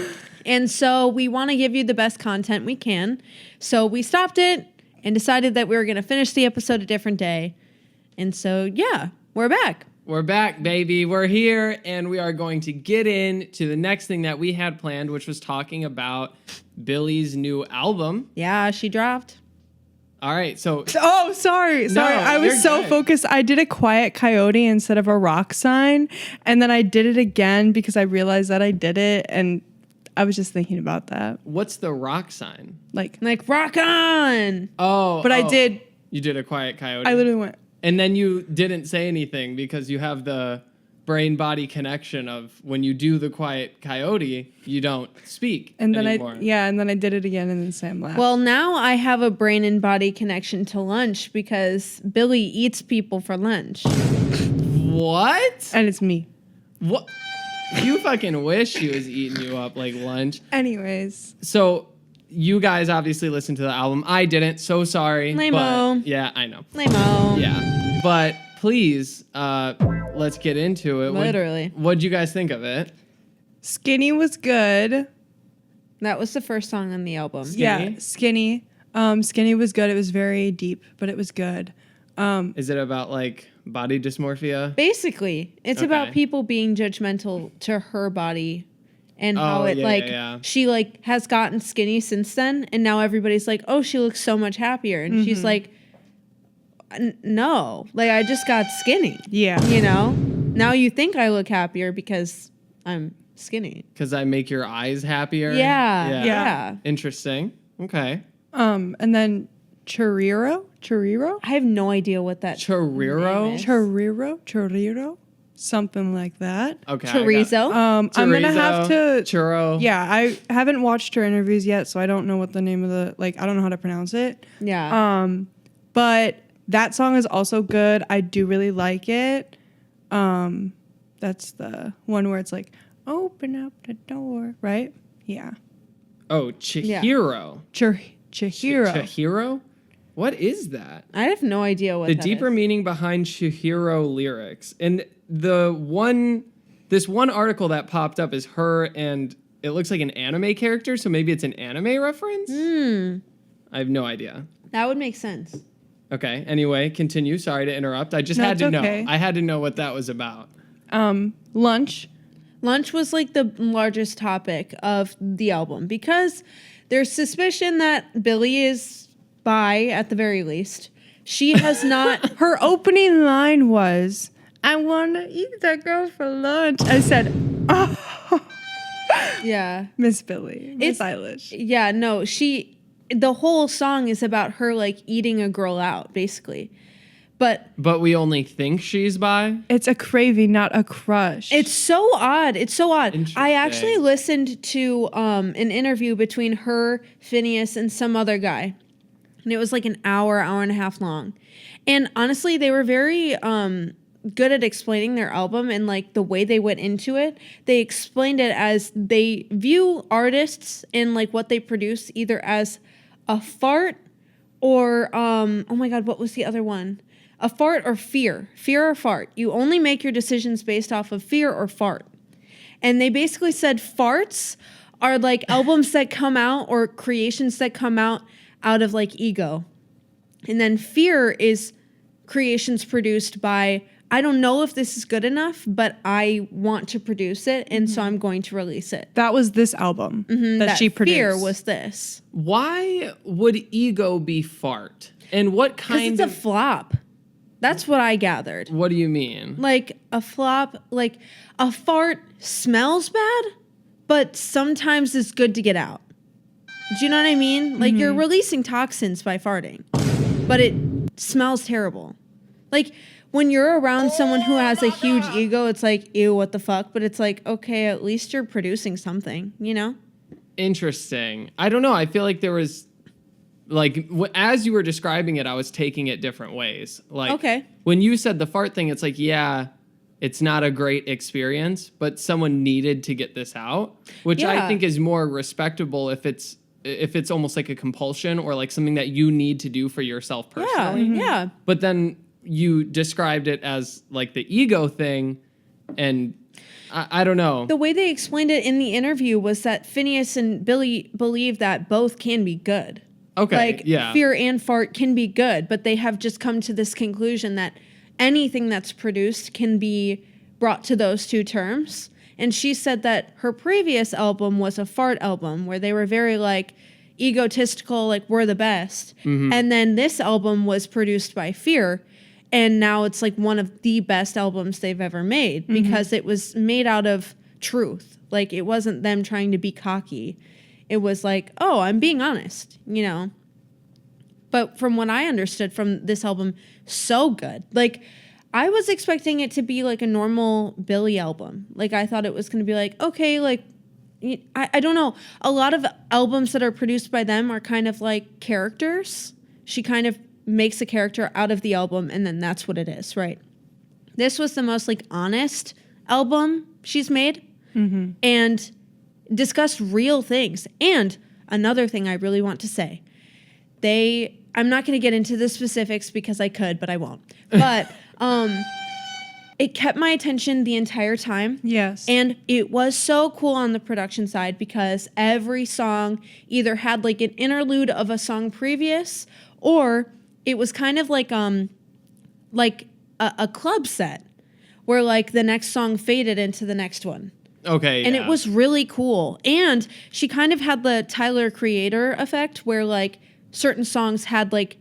And so we want to give you the best content we can. So we stopped it and decided that we were going to finish the episode a different day. And so, yeah, we're back. We're back, baby. We're here, and we are going to get into the next thing that we had planned, which was talking about Billie's new album. Yeah, she dropped. All right, so... Oh, sorry. I was so good. focused. I did a quiet coyote instead of a rock sign, and then I did it again because I realized that I did it, and I was just thinking about that. What's the rock sign? Like rock on. But I did. You did a quiet coyote. I literally went. And then you didn't say anything because you have the brain-body connection of when you do the quiet coyote, you don't speak And then anymore. and then I did it again, and then Sam laughed. Well, now I have a brain and body connection to lunch because Billie eats people for lunch. What? and it's me. What? You fucking wish she was eating you up like lunch. Anyways, So you guys obviously listened to the album. I didn't, so sorry. Lame-o. But yeah, I know. Lame-o. Yeah. But please, let's get into it. Literally. What'd you guys think of it? Skinny was good. That was the first song on the album. Yeah, Skinny. Skinny was good. It was very deep, but it was good. Is it about like body dysmorphia? Basically, it's Okay. about people being judgmental to her body and how Oh, it yeah. she like has gotten skinny since then, and now everybody's like, oh, she looks so much happier, and she's like, no, like I just got skinny. Yeah. You know, now you think I look happier because I'm skinny. Because I make your eyes happier? Yeah. Interesting. Okay. And then Churriro, I have no idea what that Churriro? name is. Churriro, something like that. Okay. Chorizo. I'm gonna have to. Churro. Yeah, I haven't watched her interviews yet, so I don't know what the name of I don't know how to pronounce it. Yeah. But that song is also good. I do really like it. That's the one where it's like, open up the door, right? Yeah. Oh, Chihiro. Chihiro. Chihiro? What is that? I have no idea what The that deeper is. meaning behind Chihiro lyrics. And this one article that popped up is her, and it looks like an anime character, so maybe it's an anime reference? I have no idea. That would make sense. Okay, anyway, continue. Sorry to interrupt. I just No, had to it's know. okay. I had to know what that was about. Lunch. Lunch was like the largest topic of the album because there's suspicion that Billie is bi at the very least. She has not. Her opening line was, "I want to eat that girl for lunch." I said, "Oh, Yeah. Miss Billie, Miss Eilish." Yeah, no, the whole song is about her like eating a girl out, basically. But we only think she's bi. It's a craving, not a crush. it's so odd. It's so odd. I actually Interesting. listened to an interview between her, Phineas, and some other guy. And it was like an hour and a half long. And honestly, they were very good at explaining their album and like the way they went into it. They explained it as they view artists and like what they produce either as a fart or oh my god, what was the other one? A fart or fear. Fear or fart. You only make your decisions based off of fear or fart. And they basically said farts are like albums that come out or creations that come out of like ego. And then fear is creations produced by, I don't know if this is good enough, but I want to produce it, and so I'm going to release it. that was this album that she produced. Fear was this. Why would ego be fart? And what Because kind it's a of flop. That's what I gathered. What do you mean? Like a flop, like a fart smells bad, but sometimes it's good to get out. Do you know what I mean? Like you're releasing toxins by farting, but it smells terrible. Like when you're around someone who has a huge ego, it's like, ew, what the fuck? But it's like, okay, at least you're producing something, you know? Interesting. I don't know. I feel like there was like as you were describing it, I was taking it different ways. Like Okay. when you said the fart thing, it's like, yeah, it's not a great experience, but someone needed to get this out, which I Yeah. think is more respectable if it's almost like a compulsion or like something that you need to do for yourself Yeah, personally. yeah. But then you described it as like the ego thing, and I don't know. The way they explained it in the interview was that Phineas and Billie believe that both can be good. Okay, Like yeah. fear and fart can be good, but they have just come to this conclusion that anything that's produced can be brought to those two terms. And she said that her previous album was a fart album where they were very like egotistical, like we're the best. And then this album was produced by Fear. And now it's like one of the best albums they've ever made because it was made out of truth. Like it wasn't them trying to be cocky. It was like, oh, I'm being honest, you know? But from what I understood from this album, so good. Like, I was expecting it to be like a normal Billie album. Like, I thought it was going to be like, okay, like, I don't know. A lot of albums that are produced by them are kind of like characters. She kind of makes a character out of the album, and then that's what it is, right? This was the most like honest album she's made and discussed real things. And another thing I really want to say, I'm not going to get into the specifics because I could, but I won't. But it kept my attention the entire time. Yes. And it was so cool on the production side because every song either had like an interlude of a song previous, or it was kind of like a club set where like the next song faded into the next one. Okay, And yeah. it was really cool. And she kind of had the Tyler Creator effect where like certain songs had like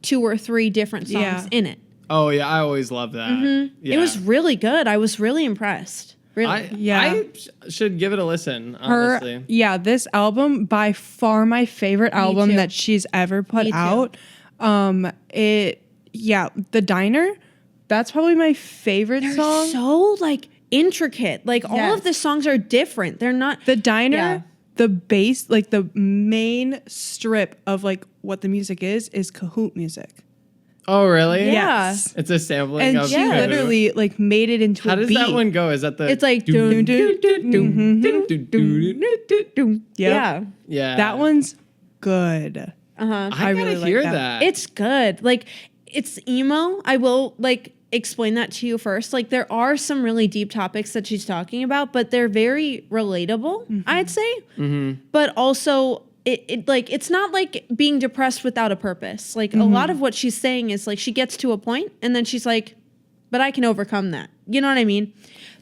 2 or 3 different songs Yeah. in it. Oh yeah, I always love that. Yeah. It was really good. I was really impressed. Really. I should give it a listen, honestly. This album by far my favorite album too. that she's ever put Me too. out. The Diner, that's probably my favorite song. So like intricate. Like all Yes. of the songs are different. They're not The Diner, Yeah. the bass, like the main strip of like what the music is Kahoot music. Oh really? Yeah. Yes. It's a sampling And of she Taboo. literally like made it into How a does beat. that one go? Is that the It's like Yep. yeah. Yeah. That one's good. I I gotta really like hear that. that. It's good. Like it's emo. I will like explain that to you first. Like there are some really deep topics that she's talking about, but they're very relatable, I'd say. But also it's not like being depressed without a purpose. Like a lot of what she's saying is like she gets to a point and then she's like, but I can overcome that. You know what I mean?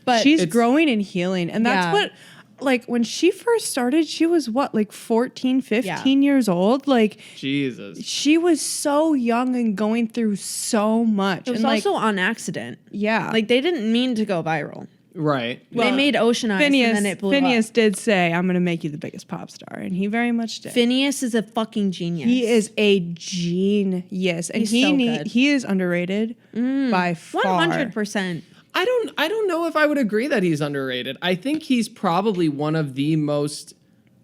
But she's It's- growing and healing. And that's Yeah. what, like, when she first started, she was what, like 14, 15 years old? Like, Jesus. she was so young and going through so much. it was and like, also on accident. yeah. Like they didn't mean to go viral. Right. They made Ocean Eyes Phineas, and then it blew Phineas up. did say, I'm going to make you the biggest pop star. And he very much did. Phineas is a fucking genius. He is a genius. And He's so good. he is underrated by far. 100%. I don't know if I would agree that he's underrated. I think he's probably one of the most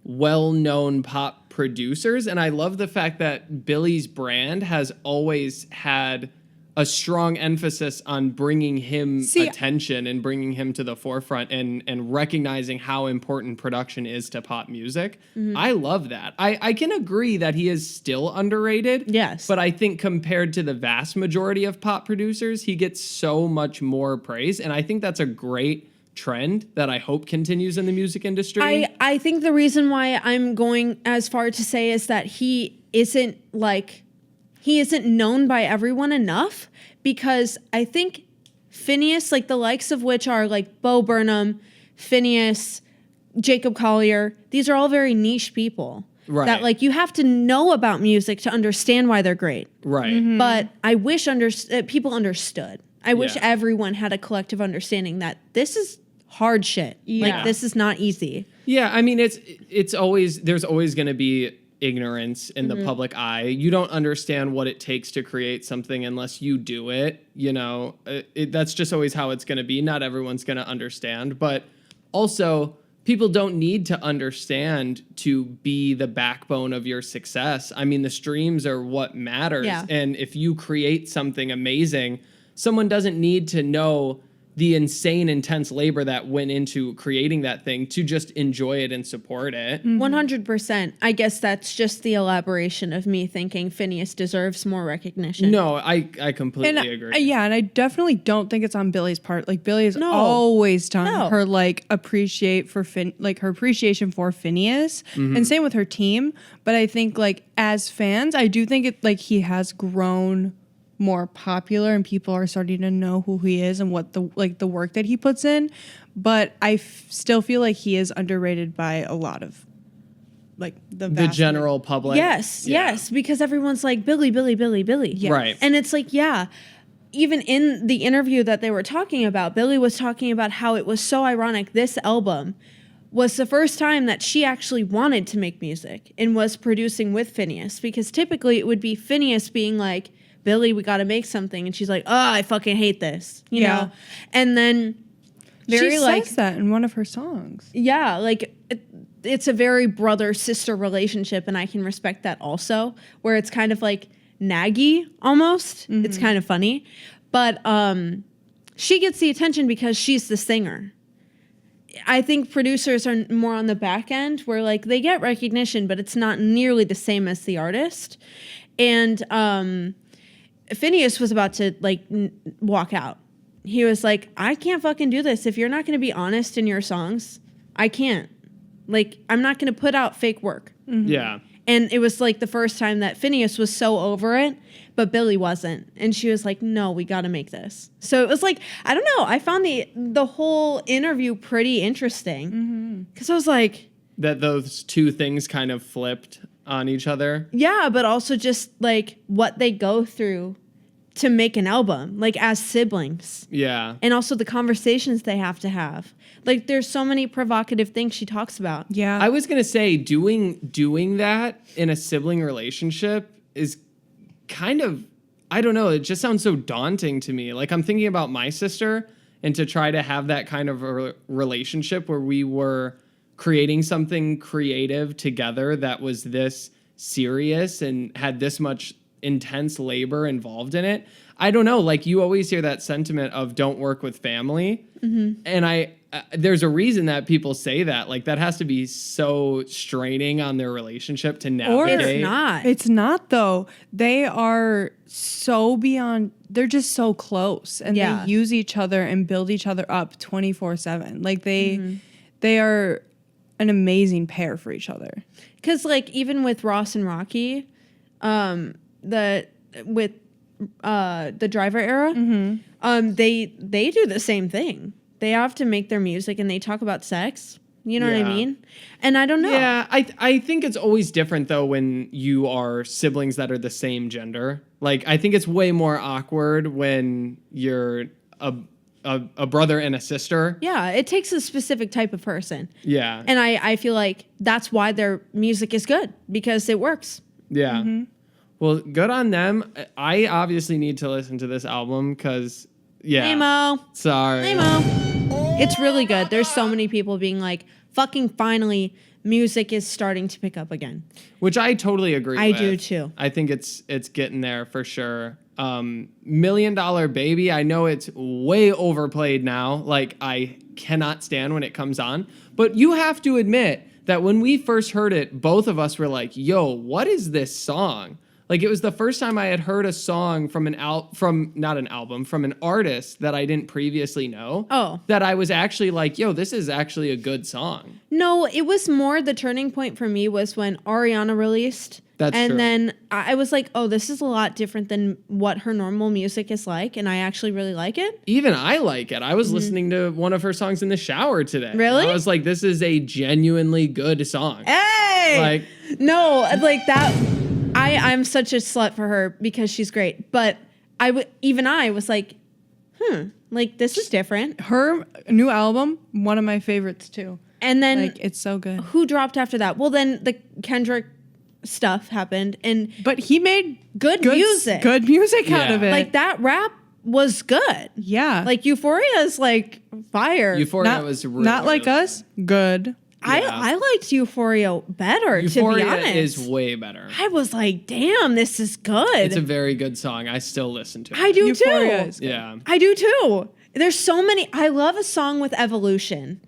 well-known pop producers, and I love the fact that Billie's brand has always had a strong emphasis on bringing him attention and bringing him to the forefront and recognizing how important production is to pop music. I love that. I can agree that he is still underrated. Yes. But I think compared to the vast majority of pop producers, he gets so much more praise. And I think that's a great trend that I hope continues in the music industry. I think the reason why I'm going as far to say is that he isn't known by everyone enough, because I think Phineas, like the likes of which are like Bo Burnham, Phineas, Jacob Collier, these are all very niche people. Right. That like you have to know about music to understand why they're great. Right. But I wish people understood. I wish Yeah. everyone had a collective understanding that this is hard shit. Yeah. Like this is not easy. Yeah, I mean it's always there's always going to be ignorance in the public eye. You don't understand what it takes to create something unless you do it. You know, that's just always how it's going to be. Not everyone's going to understand, but also people don't need to understand to be the backbone of your success. I mean, the streams are what matters. Yeah. And if you create something amazing, someone doesn't need to know the insane, intense labor that went into creating that thing to just enjoy it and support it. 100%. I guess that's just the elaboration of me thinking Phineas deserves more recognition. No, I completely And agree. yeah, and I definitely don't think it's on Billie's part. Like Billie has No. always done No. her like her appreciation for Phineas, and same with her team. But I think like as fans, I do think it like he has grown more popular and people are starting to know who he is and what the work that he puts in. But I still feel like he is underrated by a lot of like the general public. Yes, Yeah. yes, because everyone's like Billie, Billie, Billie, Billie. Yes. Right. And it's like, yeah, even in the interview that they were talking about, Billie was talking about how it was so ironic. This album was the first time that she actually wanted to make music and was producing with Phineas, because typically it would be Phineas being like, Billie, we got to make something. And she's like, oh, I fucking hate this, you Yeah. know? And then She says that in one of her songs. yeah, like it's a very brother-sister relationship, and I can respect that also, where it's kind of like naggy almost. It's kind of funny. But she gets the attention because she's the singer. I think producers are more on the back end where like they get recognition, but it's not nearly the same as the artist. And Phineas was about to like walk out. He was like, I can't fucking do this. If you're not going to be honest in your songs, I can't. Like, I'm not going to put out fake work. Yeah. And it was like the first time that Phineas was so over it, but Billie wasn't. And she was like, no, we got to make this. So it was like, I don't know. I found the whole interview pretty interesting. Because I was like, That those two things kind of flipped on each other. yeah, but also just like what they go through to make an album, like as siblings. Yeah. And also the conversations they have to have. Like there's so many provocative things she talks about. Yeah. I was gonna say doing that in a sibling relationship is kind of, I don't know, it just sounds so daunting to me. Like I'm thinking about my sister, and to try to have that kind of a relationship where we were creating something creative together that was this serious and had this much intense labor involved in it. I don't know, like you always hear that sentiment of don't work with family. And there's a reason that people say that. Like that has to be so straining on their relationship to navigate. It's not. It's not though. They are so beyond. They're just so close, and Yeah. they use each other and build each other up 24/7. Like they are an amazing pair for each other. Because like even with Ross and Rocky, the driver era, they do the same thing. they have to make their music and they talk about sex. You know what I Yeah. mean? And I don't know. Yeah, I think it's always different though when you are siblings that are the same gender. Like I think it's way more awkward when you're a brother and a sister. Yeah, it takes a specific type of person. Yeah. And I feel like that's why their music is good, because it works. Yeah. Well, good on them. I obviously need to listen to this album because yeah. Hey Mo. Sorry. Hey Mo. It's really good. There's so many people being like, fucking finally, music is starting to pick up again. Which I totally agree I with. do too. I think it's getting there for sure. $1 Million Baby, I know it's way overplayed now. Like I cannot stand when it comes on. But you have to admit that when we first heard it, both of us were like, yo, what is this song? Like it was the first time I had heard a song from from an artist that I didn't previously know. Oh. That I was actually like, yo, this is actually a good song. No, it was more the turning point for me was when Ariana released. That's and true. then I was like, oh, this is a lot different than what her normal music is like. And I actually really like it. Even I like it. I was listening to one of her songs in the shower today. Really? I was like, this is a genuinely good song. Hey! Like, no, like that. I'm such a slut for her because she's great. But I was like, like this is different. Her new album, one of my favorites too. And then Like it's so good. who dropped after that? Well, then the Kendrick stuff happened, and But he made good music. Good music out Yeah. of it. Like that rap was good. Yeah. Like Euphoria is like fire. Euphoria was really, not like really us. Good. I liked Euphoria better, Euphoria to be honest. is way better. I was like, damn, this is good. It's a very good song. I still listen to it. I do Euphoria too. is good. Yeah. I do too. There's so many. I love a song with evolution.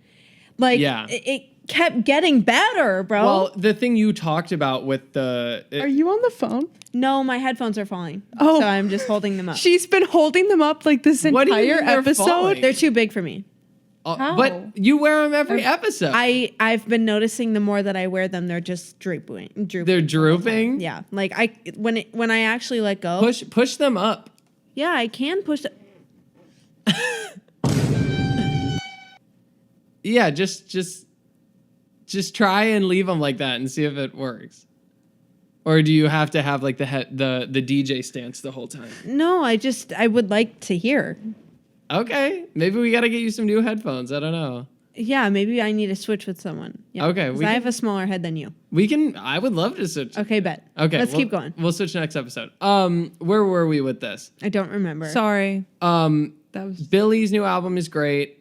Like, Yeah. it kept getting better, bro. Well, the thing you talked about with the... Are you on the phone? no, my headphones are falling. Oh. So I'm just holding them up. She's been holding them up like this What do you entire mean they're episode. falling? They're too big for me. How? But you wear them every episode. I've been noticing the more that I wear them, they're just drooping. They're drooping? Yeah, like when I actually let go. Push them up. Yeah, I can push. Yeah, just try and leave them like that and see if it works. Or do you have to have like the DJ stance the whole time? No, I would like to hear. Okay, maybe we got to get you some new headphones. I don't know. Yeah, maybe I need to switch with someone. Yeah, Okay, 'cause we I can- have a smaller head than you. I would love to switch. Okay, bet. Okay, let's we'll- keep going. We'll switch next episode. Where were we with this? I don't remember. Sorry. Um, That was Billie's new album is great.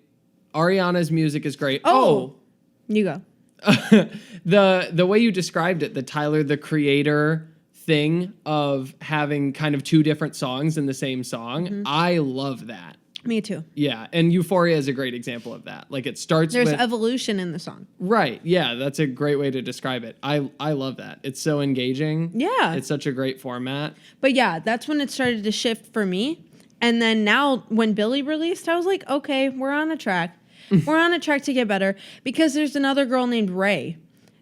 Ariana's music is great. Oh. You go. The way you described it, the Tyler the Creator thing of having kind of two different songs in the same song, I love that. Me too. Yeah, and Euphoria is a great example of that. Like it starts There's with evolution in the song. right. Yeah, that's a great way to describe it. I love that. It's so engaging. Yeah. It's such a great format. But yeah, that's when it started to shift for me. And then now when Billie released, I was like, okay, we're on a track. We're on a track to get better, because there's another girl named Ray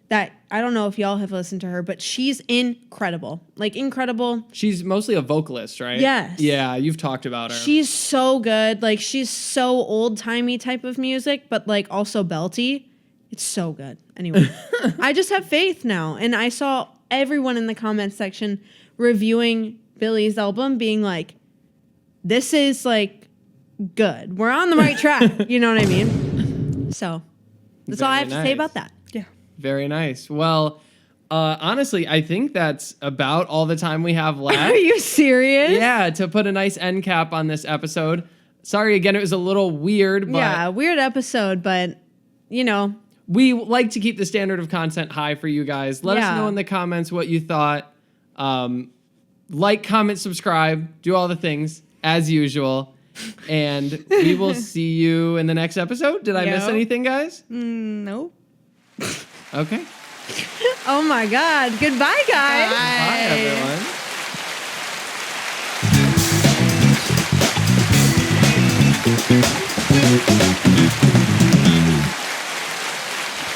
that I don't know if y'all have listened to her, but she's incredible. Like incredible. She's mostly a vocalist, right? Yes. Yeah, you've talked about her. She's so good. Like she's so old-timey type of music, but like also belty. It's so good. Anyway, I just have faith now. And I saw everyone in the comments section reviewing Billie's album being like, this is like good. We're on the right track. You know what I mean? So that's all I have Very to say nice. about that. yeah. Very nice. Well, honestly, I think that's about all the time we have left. Are you serious? Yeah, to put a nice end cap on this episode. Sorry again, it was a little weird, but Yeah, weird episode, but you know, we like to keep the standard of content high for you guys. Let us Yeah. know in the comments what you thought. Like, comment, subscribe, do all the things as usual. And we will see you in the next episode. Did I miss Yep. anything, guys? Nope. Okay. oh my God. Goodbye, guys. Bye, everyone.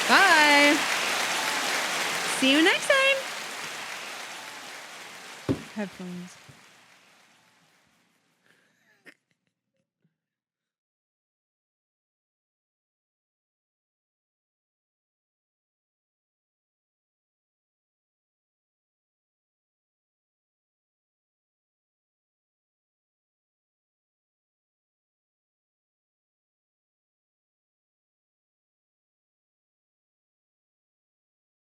Bye. See you next time. Headphones.